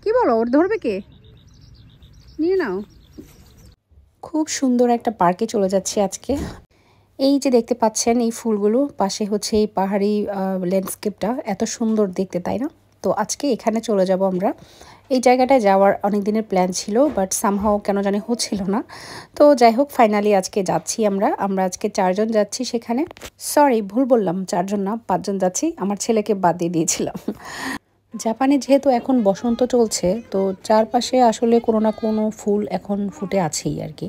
কি বলো, ওর ধরবে কে? নিয়ে নাও। খুব সুন্দর একটা পার্কে চলে যাচ্ছি আজকে। এই যে দেখতে পাচ্ছেন এই ফুলগুলো, পাশে হচ্ছে এই পাহাড়ি ল্যান্ডস্কেপটা এত সুন্দর দেখতে, তাই না? তো আজকে এখানে চলে যাব আমরা। এই জায়গাটায় যাওয়ার অনেক দিনের প্ল্যান ছিল, বাট সামহাও কেন জানি হচ্ছিল না। তো যাই হোক, ফাইনালি আজকে যাচ্ছি আমরা আজকে 4 জন যাচ্ছি সেখানে। সরি, ভুল বললাম, 4 জন না, 5 জন যাচ্ছি, আমার ছেলেকে বাদ দিয়ে দিয়েছিলাম। জাপানে যেহেতু এখন বসন্ত চলছে, তো চারপাশে আসলে কোনো না কোনো ফুল এখন ফুটে আছেই আর কি।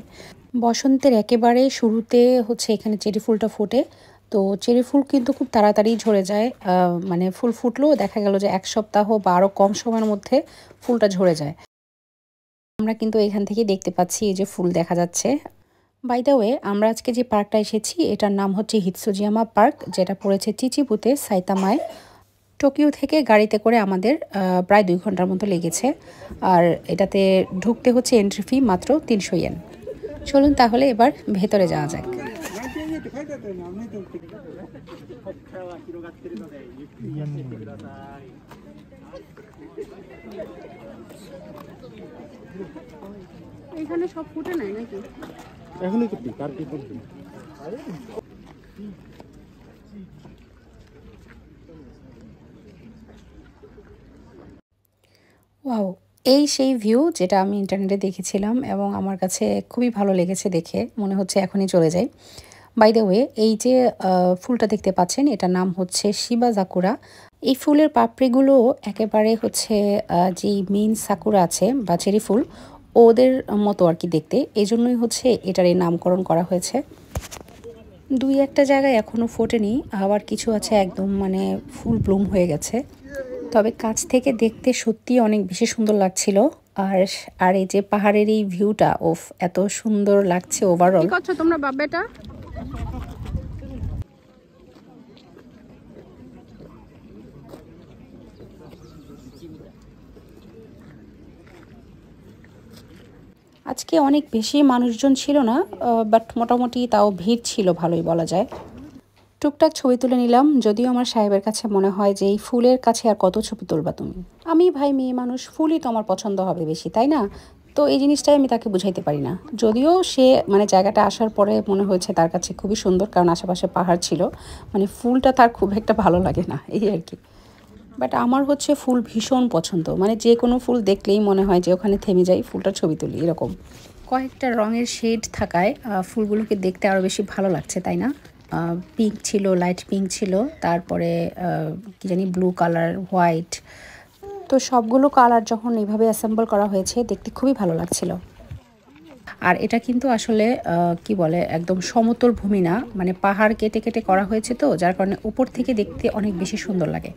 বসন্তের একেবারে শুরুতে হচ্ছে এখানে চেরি ফুলটা ফোটে। তো চেরি ফুল কিন্তু খুব তাড়াতাড়ি ঝরে যায়, মানে ফুল ফুটলেও দেখা গেল যে 1 সপ্তাহ বা আরও কম সময়ের মধ্যে ফুলটা ঝরে যায়। আমরা কিন্তু এখান থেকে দেখতে পাচ্ছি এই যে ফুল দেখা যাচ্ছে। বাই দ্য ওয়ে, আমরা আজকে যে পার্কটা এসেছি এটার নাম হচ্ছে হিতসুজিয়ামা পার্ক, যেটা পড়েছে চিচিবুতে, সাইতামায়। টোকিও থেকে গাড়িতে করে আমাদের প্রায় 2 ঘন্টার মতো লেগেছে। আর এটাতে ঢুকতে হচ্ছে এন্ট্রি ফি মাত্র 300 ইয়েন। চলুন তাহলে এবার ভেতরে যাওয়া যাক। এখানে সব ফুটে নাই নাকি? এখনই তো আর কি করবে। ওয়াও, এই সেই ভিউ যেটা আমি ইন্টারনেটে দেখেছিলাম এবং আমার কাছে খুবই ভালো লেগেছে দেখে, মনে হচ্ছে এখনই চলে যাই। বাই দ্য ওয়ে, এই যে ফুলটা দেখতে পাচ্ছেন এটার নাম হচ্ছে শিবা জাকুরা। এই ফুলের পাপড়িগুলো একেবারে হচ্ছে যেই মেইন সাকুরা আছে বা চেরি ফুল, ওদের মতো আর কি দেখতে, এই জন্যই হচ্ছে এটার এই নামকরণ করা হয়েছে। 2-1টা জায়গায় এখনও ফোটেনি, আবার কিছু আছে একদম মানে ফুল ব্লুম হয়ে গেছে। তবে কাছ থেকে দেখতে সত্যি অনেক বেশি সুন্দর লাগছিল। আর আর এই যে পাহাড়ের এই ভিউটা, ওফ, এত সুন্দর লাগছে ওভারঅল। কি করছো তোমরা বাবাটা? আজকে অনেক বেশি মানুষজন ছিল না, বাট মোটামুটি তাও ভিড় ছিল ভালোই বলা যায়। টুকটাক ছবি তুলে নিলাম, যদিও আমার সাহেবের কাছে মনে হয় যে এই ফুলের কাছে আর কত ছবি তুলবা তুমি। আমি ভাই মেয়ে মানুষ, ফুলই তো আমার পছন্দ হবে বেশি, তাই না? তো এই জিনিসটাই আমি তাকে বুঝাইতে পারি না। যদিও সে মানে জায়গাটা আসার পরে মনে হয়েছে তার কাছে খুবই সুন্দর, কারণ আশেপাশে পাহাড় ছিল, মানে ফুলটা তার খুব একটা ভালো লাগে না, এই আর কি। বাট আমার হচ্ছে ফুল ভীষণ পছন্দ, মানে যে কোনো ফুল দেখলেই মনে হয় যে ওখানে থেমে যাই, ফুলটার ছবি তুলি, এরকম। কয়েকটা রঙের শেড থাকায় ফুলগুলোকে দেখতে আরও বেশি ভালো লাগছে, তাই না? পিঙ্ক ছিল, লাইট পিঙ্ক ছিল, তারপরে কি জানি ব্লু কালার, হোয়াইট। তো সবগুলো কালার যখন এইভাবে অ্যাসেম্বল করা হয়েছে দেখতে খুবই ভালো লাগছিল। আর এটা কিন্তু আসলে কি বলে, একদম সমতল ভূমি না, মানে পাহাড় কেটে কেটে করা হয়েছে, তো যার কারণে উপর থেকে দেখতে অনেক বেশি সুন্দর লাগে।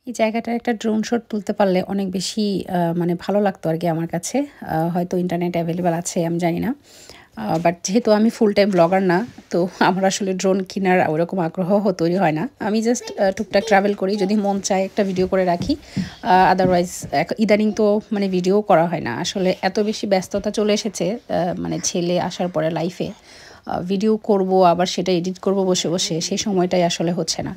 এই জায়গাটার একটা ড্রোন শট তুলতে পারলে অনেক বেশি মানে ভালো লাগতো আর কি আমার কাছে। হয়তো ইন্টারনেট অ্যাভেলেবেল আছে, আমি জানি না। বাট যেহেতু আমি ফুল টাইম ব্লগার না, তো আমার আসলে ড্রোন কেনার ওরকম আগ্রহ তৈরি হয় না। আমি জাস্ট টুকটাক ট্রাভেল করি, যদি মন চায় একটা ভিডিও করে রাখি। আদারওয়াইজ ইদানিং তো মানে ভিডিও করা হয় না আসলে, এত বেশি ব্যস্ততা চলে এসেছে মানে ছেলে আসার পরে লাইফে। ভিডিও করব আবার সেটা এডিট করব বসে বসে, সেই সময়টাই আসলে হচ্ছে না।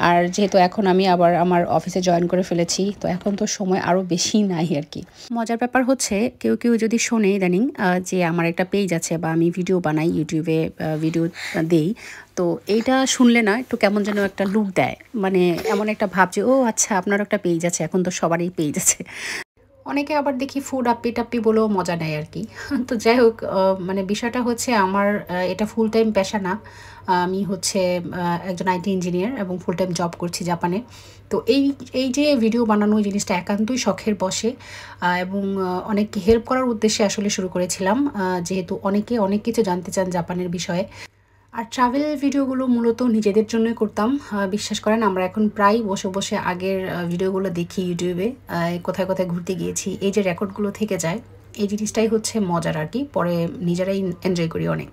আর যেহেতু এখন আমি আবার আমার অফিসে জয়েন করে ফেলেছি, তো এখন তো সময় আরও বেশি নাই আর কি। মজার ব্যাপার হচ্ছে, কেউ কেউ যদি শোনে ইদানিং যে আমার একটা পেজ আছে বা আমি ভিডিও বানাই ইউটিউবে, ভিডিও দেই, তো এইটা শুনলে না একটু কেমন যেন একটা লুক দেয়, মানে এমন একটা ভাব যে ও আচ্ছা আপনারও একটা পেজ আছে, এখন তো সবারই পেজ আছে। অনেকে আবার দেখি ফুড আপ্পি টাপ্পি বলেও মজা নেয় আর কি। তো যাই হোক, মানে বিষয়টা হচ্ছে আমার এটা ফুল টাইম পেশা না। আমি হচ্ছে একজন আইটি ইঞ্জিনিয়ার এবং ফুল টাইম জব করছি জাপানে। তো এই এই যে ভিডিও বানানো জিনিসটা একান্তই শখের বশে, এবং অনেককে হেল্প করার উদ্দেশ্যে আসলে শুরু করেছিলাম, যেহেতু অনেকে অনেক কিছু জানতে চান জাপানের বিষয়ে। আর ট্রাভেল ভিডিওগুলো মূলত নিজেদের জন্যই করতাম। বিশ্বাস করেন, আমরা এখন প্রায় বসে বসে আগের ভিডিওগুলো দেখি ইউটিউবে, কোথায় কোথায় ঘুরতে গিয়েছি, এই যে রেকর্ডগুলো থেকে যায়, এই জিনিসটাই হচ্ছে মজার আর কি, পরে নিজেরাই এনজয় করি অনেক।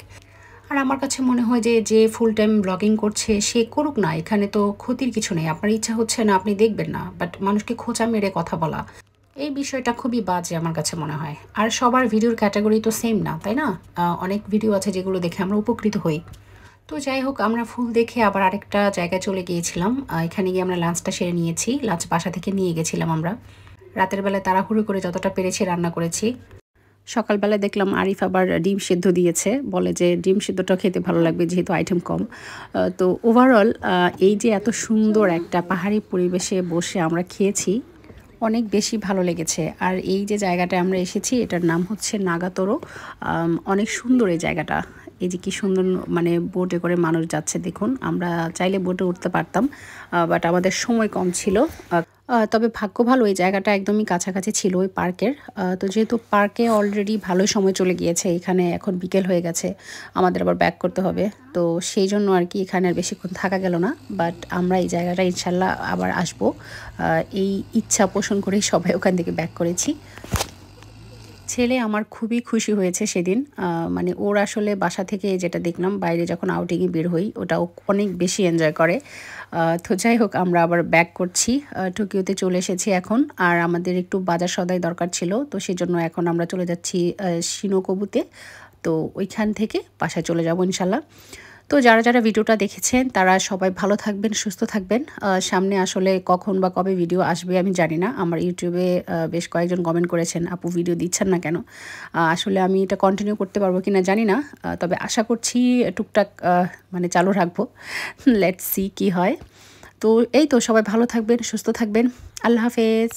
আর আমার কাছে মনে হয় যে যে ফুল টাইম ব্লগিং করছে সে করুক না, এখানে তো ক্ষতির কিছু নেই। আপনার ইচ্ছা হচ্ছে না, আপনি দেখবেন না, বাট মানুষকে খোঁচা মেরে কথা বলা, এই বিষয়টা খুবই বাজে আমার কাছে মনে হয়। আর সবার ভিডিওর ক্যাটাগরি তো সেম না, তাই না? অনেক ভিডিও আছে যেগুলো দেখে আমরা উপকৃত হই। তো যাই হোক, আমরা ফুল দেখে আবার আরেকটা জায়গায় চলে গিয়েছিলাম। এখানে গিয়ে আমরা লাঞ্চটা সেরে নিয়েছি, লাঞ্চ বাসা থেকে নিয়ে গেছিলাম আমরা। রাতের বেলায় তাড়াহুড়ো করে যতটা পেরেছি রান্না করেছি। সকালবেলা দেখলাম আরিফ আবার ডিম সিদ্ধ দিয়েছে, বলে যে ডিম সিদ্ধটা খেতে ভালো লাগবে যেহেতু আইটেম কম। তো ওভারঅল এই যে এত সুন্দর একটা পাহাড়ি পরিবেশে বসে আমরা খেয়েছি, অনেক বেশি ভালো লেগেছে। আর এই যে জায়গাটায় আমরা এসেছি এটার নাম হচ্ছে নাগাতোরো। অনেক সুন্দর এই জায়গাটা। এই যে কি সুন্দর মানে বোটে করে মানুষ যাচ্ছে দেখুন। আমরা চাইলে বোটে উঠতে পারতাম, বাট আমাদের সময় কম ছিল। তবে ভাগ্য ভালো এই জায়গাটা একদমই কাছাকাছি ছিল ওই পার্কের। তো যেহেতু পার্কে অলরেডি ভালোই সময় চলে গিয়েছে, এখানে এখন বিকেল হয়ে গেছে, আমাদের আবার ব্যাক করতে হবে। তো সেই জন্য আর কি এখানে আর বেশিক্ষণ থাকা গেল না। বাট আমরা এই জায়গাটা ইনশাল্লাহ আবার আসবো, এই ইচ্ছা পোষণ করেই সবাই ওখান থেকে ব্যাক করেছি। ছেলে আমার খুবই খুশি হয়েছে সেদিন। মানে ওর আসলে বাসা থেকে যেটা দেখলাম বাইরে যখন আউটিংয়ে বের হই ওটা ও অনেক বেশি এনজয় করে। তো যাই হোক আমরা আবার ব্যাক করছি, টোকিওতে চলে এসেছি এখন। আর আমাদের একটু বাজার সদাই দরকার ছিল, তো সেজন্য এখন আমরা চলে যাচ্ছি শিনোকোবুতে। তো ওইখান থেকে বাসায় চলে যাব ইনশাল্লাহ। তো যারা যারা ভিডিওটা দেখেছেন তারা সবাই ভালো থাকবেন, সুস্থ থাকবেন। সামনে আসলে কখন বা কবে ভিডিও আসবে আমি জানি না। আমার ইউটিউবে বেশ কয়েকজন কমেন্ট করেছেন আপু ভিডিও দিচ্ছেন না কেন। আসলে আমি এটা কন্টিনিউ করতে পারবো কি না জানি না, তবে আশা করছি টুকটাক মানে চালু রাখবো। লেটস সি কী হয়। তো এই তো সবাই ভালো থাকবেন, সুস্থ থাকবেন। আল্লাহ হাফেজ।